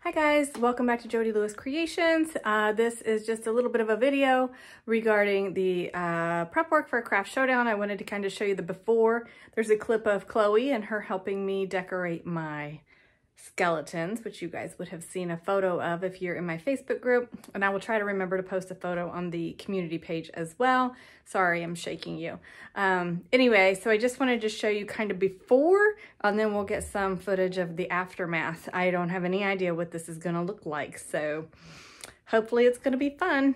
Hi guys, welcome back to Jody Lewis Creations. This is just a little bit of a video regarding the prep work for Craft Showdown. I wanted to kind of show you the before. There's a clip of Chloe and her helping me decorate my skeletons, which you guys would have seen a photo of if you're in my Facebook group. And I will try to remember to post a photo on the community page as well. Sorry, I'm shaking you. Anyway, so I just wanted to show you kind of before, and then we'll get some footage of the aftermath. I don't have any idea what this is going to look like, so hopefully it's going to be fun.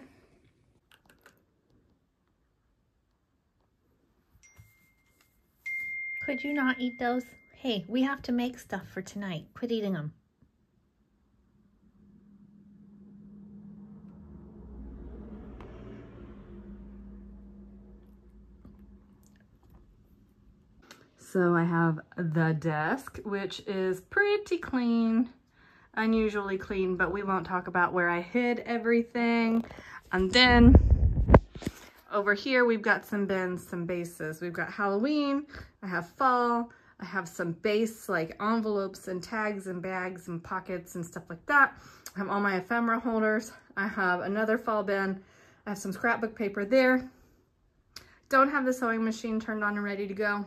Could you not eat those? Hey, we have to make stuff for tonight. Quit eating them. So I have the desk, which is pretty clean, unusually clean, but we won't talk about where I hid everything. And then over here, we've got some bins, some bases. We've got Halloween, I have fall, I have some base like envelopes and tags and bags and pockets and stuff like that. I have all my ephemera holders. I have another fall bin. I have some scrapbook paper there. Don't have the sewing machine turned on and ready to go.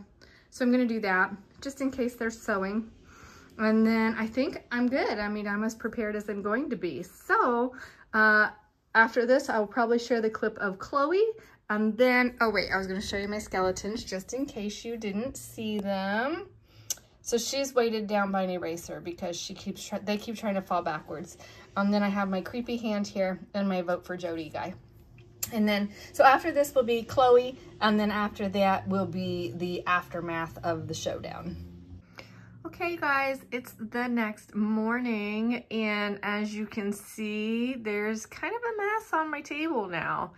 So I'm gonna do that just in case there's sewing. And then I think I'm good. I mean, I'm as prepared as I'm going to be. So after this, I'll probably share the clip of Chloe. And then, oh wait, I was gonna show you my skeletons just in case you didn't see them. So she's weighted down by an eraser because they keep trying to fall backwards. And then I have my creepy hand here and my vote for Jody guy. And then, so after this will be Chloe, and then after that will be the aftermath of the showdown. Okay guys, it's the next morning, and as you can see, there's kind of a mess on my table now.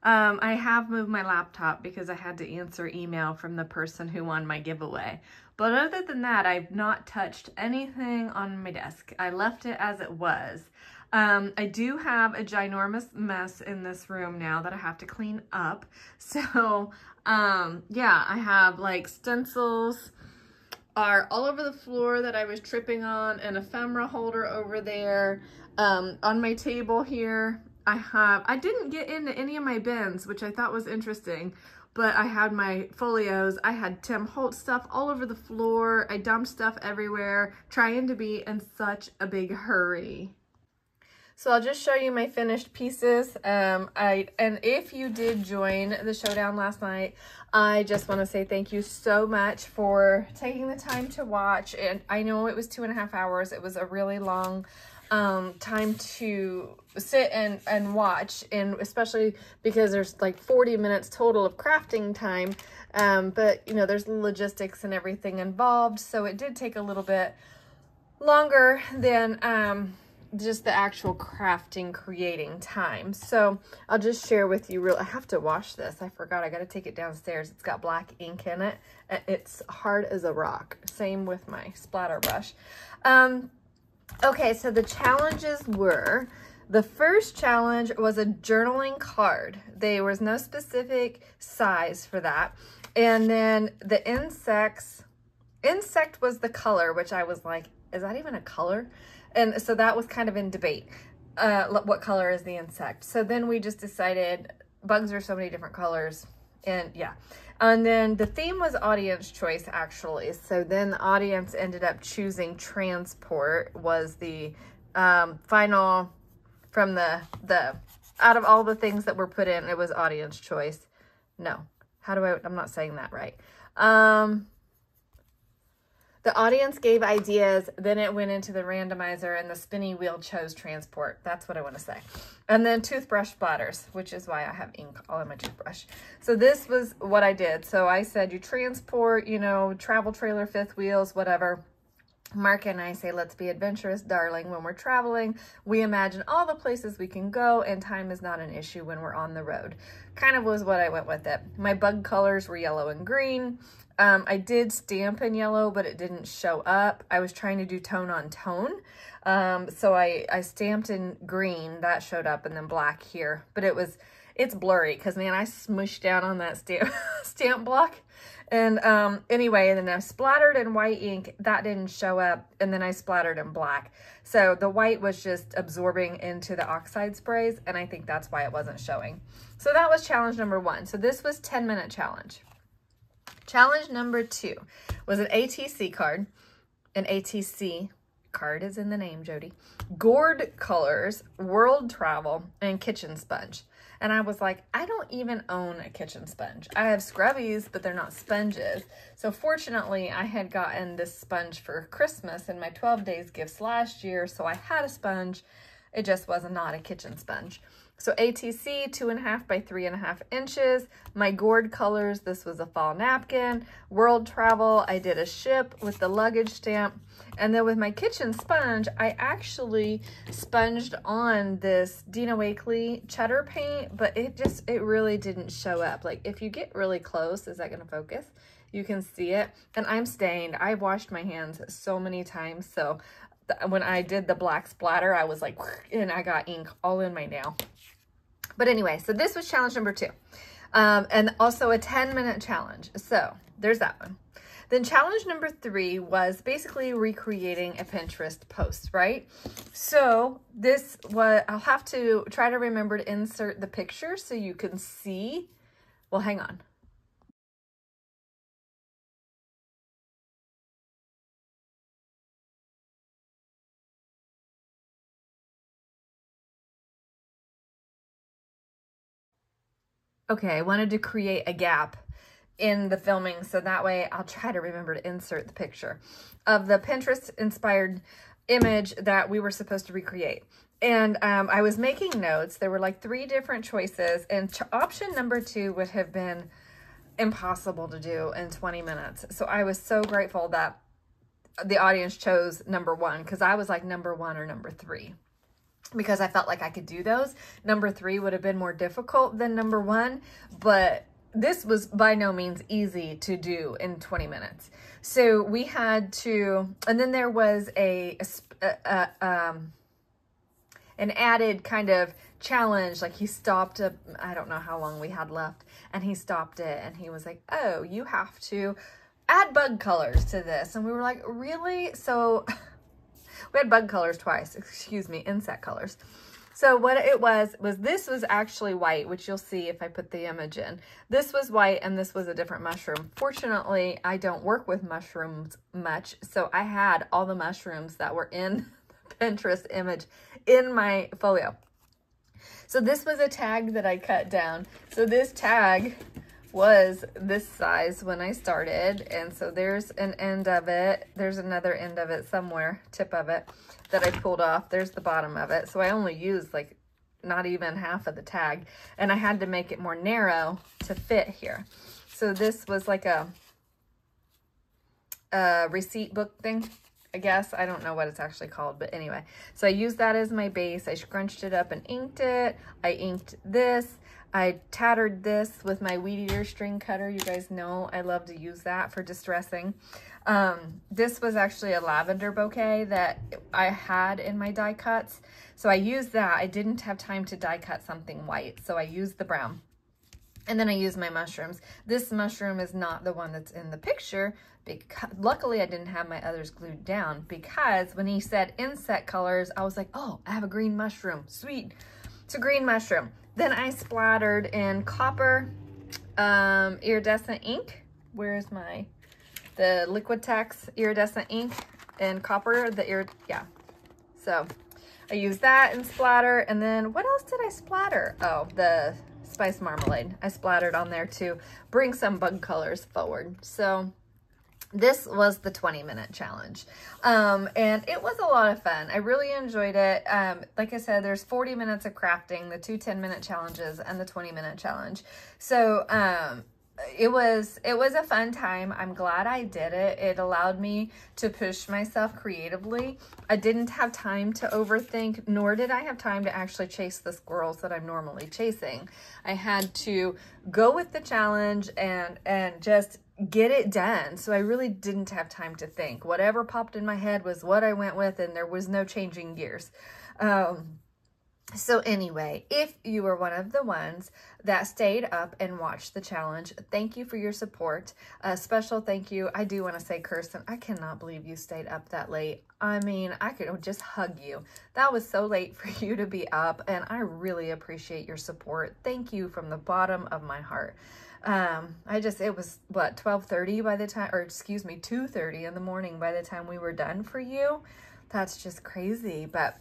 I have moved my laptop because I had to answer email from the person who won my giveaway. But other than that, I've not touched anything on my desk. I left it as it was. I do have a ginormous mess in this room now that I have to clean up. So, yeah, I have like stencils are all over the floor that I was tripping on, an ephemera holder over there. On my table here, I didn't get into any of my bins, which I thought was interesting, but I had my folios. I had Tim Holtz stuff all over the floor. I dumped stuff everywhere, trying to be in such a big hurry. So I'll just show you my finished pieces. And if you did join the showdown last night, I just want to say thank you so much for taking the time to watch. And I know it was 2.5 hours. It was a really long time to sit and watch, and especially because there's like 40 minutes total of crafting time. But you know, there's logistics and everything involved. So it did take a little bit longer than, just the actual crafting, creating time. So I'll just share with you I have to wash this. I forgot, I got to take it downstairs. It's got black ink in it. It's hard as a rock. Same with my splatter brush. Okay, so the challenges were, the first challenge was a journaling card. There was no specific size for that. And then the insect was the color, which I was like, is that even a color? And so that was kind of in debate. What color is the insect? So then we just decided bugs are so many different colors. And yeah. And then the theme was audience choice, actually. So then the audience ended up choosing transport was the final from the out of all the things that were put in, it was audience choice. No. I'm not saying that right. The audience gave ideas, then it went into the randomizer, and the spinny wheel chose transport. That's what I want to say. And then toothbrush splatters, which is why I have ink all in my toothbrush. So this was what I did. So I said, you transport, you know, travel trailer, fifth wheels, whatever. Mark and I say, let's be adventurous, darling. When we're traveling, we imagine all the places we can go, and time is not an issue when we're on the road. Kind of was what I went with it. My bug colors were yellow and green. I did stamp in yellow, but it didn't show up. I was trying to do tone on tone. So I stamped in green, that showed up, and then black here. But it's blurry because, man, I smushed down on that stamp block. And anyway, and then I splattered in white ink. That didn't show up. And then I splattered in black. So the white was just absorbing into the oxide sprays. And I think that's why it wasn't showing. So that was challenge number 1. So this was 10-minute challenge. Challenge number 2 was an ATC card. An ATC card is in the name, Jody. Gourd colors, world travel, and kitchen sponge. And I was like, I don't even own a kitchen sponge. I have scrubbies, but they're not sponges. So fortunately, I had gotten this sponge for Christmas in my 12 days gifts last year. So I had a sponge. It just was not a kitchen sponge. So ATC, 2.5 by 3.5 inches. My gourd colors, this was a fall napkin. World travel, I did a ship with the luggage stamp. And then with my kitchen sponge, I actually sponged on this Dina Wakley cheddar paint, but it really didn't show up. Like if you get really close, is that gonna focus? You can see it. And I'm stained. I've washed my hands so many times. So when I did the black splatter, I was like, and I got ink all in my nail. But anyway, so this was challenge number 2. And also a 10-minute challenge. So there's that one. Then challenge number 3 was basically recreating a Pinterest post, right? So this was, I'll have to try to remember to insert the picture so you can see. Well, hang on. Okay, I wanted to create a gap in the filming, so that way I'll try to remember to insert the picture of the Pinterest inspired image that we were supposed to recreate. And I was making notes. There were like 3 different choices, and option number 2 would have been impossible to do in 20 minutes. So I was so grateful that the audience chose number 1, because I was like number 1 or number 3. Because I felt like I could do those. Number 3 would have been more difficult than number 1, but this was by no means easy to do in 20 minutes. So we had to, and then there was an added kind of challenge. Like he stopped, I don't know how long we had left, and he stopped it and he was like, oh, you have to add bug colors to this. And we were like, really? So we had bug colors twice, excuse me, insect colors. So what it was this was actually white, which you'll see if I put the image in. This was white and this was a different mushroom. Fortunately, I don't work with mushrooms much, so I had all the mushrooms that were in the Pinterest image in my folio. So this was a tag that I cut down. So this tag was this size when I started, and so there's an end of it, there's another end of it somewhere, tip of it that I pulled off, there's the bottom of it. So I only used like not even half of the tag, and I had to make it more narrow to fit here. So this was like a receipt book thing, I guess. I don't know what it's actually called, but anyway. So I used that as my base. I scrunched it up and inked it. I inked this. I tattered this with my weed eater string cutter. You guys know I love to use that for distressing. This was actually a lavender bouquet that I had in my die cuts. So I used that. I didn't have time to die cut something white, so I used the brown. And then I used my mushrooms. This mushroom is not the one that's in the picture, because luckily I didn't have my others glued down, because when he said insect colors, I was like, oh, I have a green mushroom. Sweet. It's a green mushroom. Then I splattered in copper iridescent ink. Where's the Liquitex iridescent ink and copper, yeah. So I used that and splatter. And then what else did I splatter? Oh, the spice marmalade. I splattered on there to bring some bug colors forward. So this was the 20-minute challenge. And it was a lot of fun. I really enjoyed it. Like I said, there's 40 minutes of crafting, the 2 10-minute challenges and the 20-minute challenge. So, it was a fun time. I'm glad I did it. It allowed me to push myself creatively. I didn't have time to overthink, nor did I have time to actually chase the squirrels that I'm normally chasing. I had to go with the challenge and just get it done. So I really didn't have time to think. Whatever popped in my head was what I went with, and there was no changing gears. So anyway, if you were one of the ones that stayed up and watched the challenge, thank you for your support. A special thank you. I do want to say, Kirsten, I cannot believe you stayed up that late. I mean, I could just hug you. That was so late for you to be up, and I really appreciate your support. Thank you from the bottom of my heart. It was what, 12:30 by the time, or excuse me, 2:30 in the morning by the time we were done for you. That's just crazy, but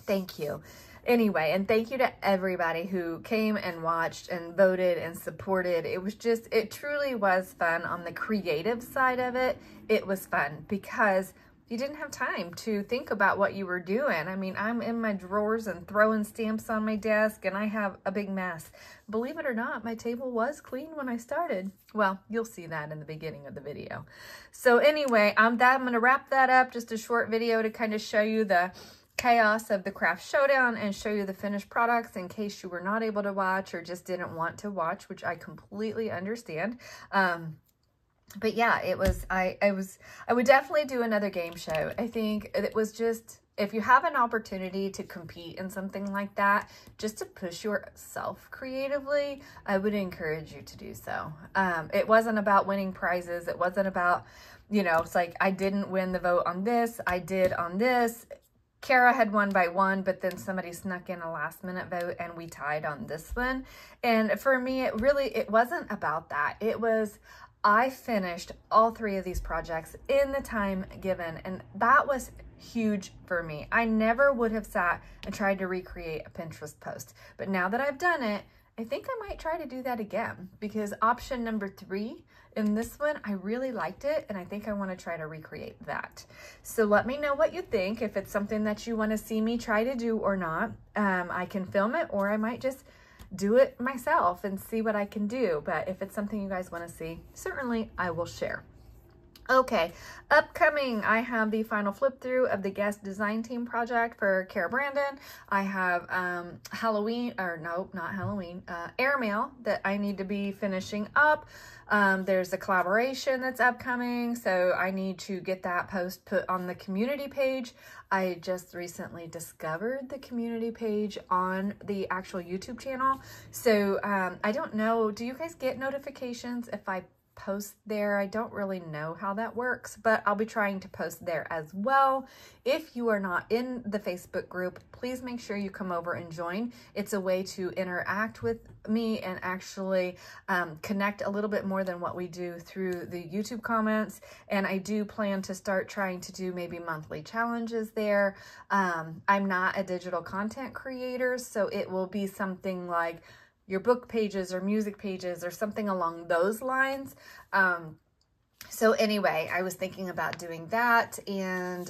thank you. Anyway, and thank you to everybody who came and watched and voted and supported. It truly was fun. On the creative side of it, it was fun because you didn't have time to think about what you were doing. I mean, I'm in my drawers and throwing stamps on my desk, and I have a big mess. Believe it or not, my table was clean when I started. Well, you'll see that in the beginning of the video. So anyway, I'm going to wrap that up. Just a short video to kind of show you the chaos of the Craft Showdown and show you the finished products in case you were not able to watch or just didn't want to watch, which I completely understand. But yeah, I would definitely do another game show. I think it was just, if you have an opportunity to compete in something like that, just to push yourself creatively, I would encourage you to do so. It wasn't about winning prizes. It wasn't about, you know, it's like, I didn't win the vote on this, I did on this. Kara had won by 1, but then somebody snuck in a last minute vote and we tied on this one. And for me, it wasn't about that. It was, I finished all 3 of these projects in the time given, and that was huge for me. I never would have sat and tried to recreate a Pinterest post, but now that I've done it, I think I might try to do that again, because option number 3 in this one, I really liked it, and I think I want to try to recreate that. So let me know what you think, if it's something that you want to see me try to do or not. I can film it, or I might just do it myself and see what I can do. But if it's something you guys want to see, certainly I will share. Okay, upcoming, I have the final flip through of the guest design team project for Kara Brandon. I have airmail that I need to be finishing up. There's a collaboration that's upcoming, so I need to get that post put on the community page. I just recently discovered the community page on the actual YouTube channel. So I don't know, do you guys get notifications if I post there? I don't really know how that works, but I'll be trying to post there as well. If you are not in the Facebook group, please make sure you come over and join. It's a way to interact with me and actually connect a little bit more than what we do through the YouTube comments. And I do plan to start trying to do maybe monthly challenges there. I'm not a digital content creator, so it will be something like your book pages or music pages or something along those lines. So anyway, I was thinking about doing that, and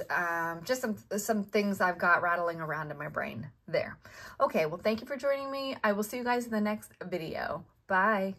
just some things I've got rattling around in my brain there. Okay, well, thank you for joining me. I will see you guys in the next video. Bye.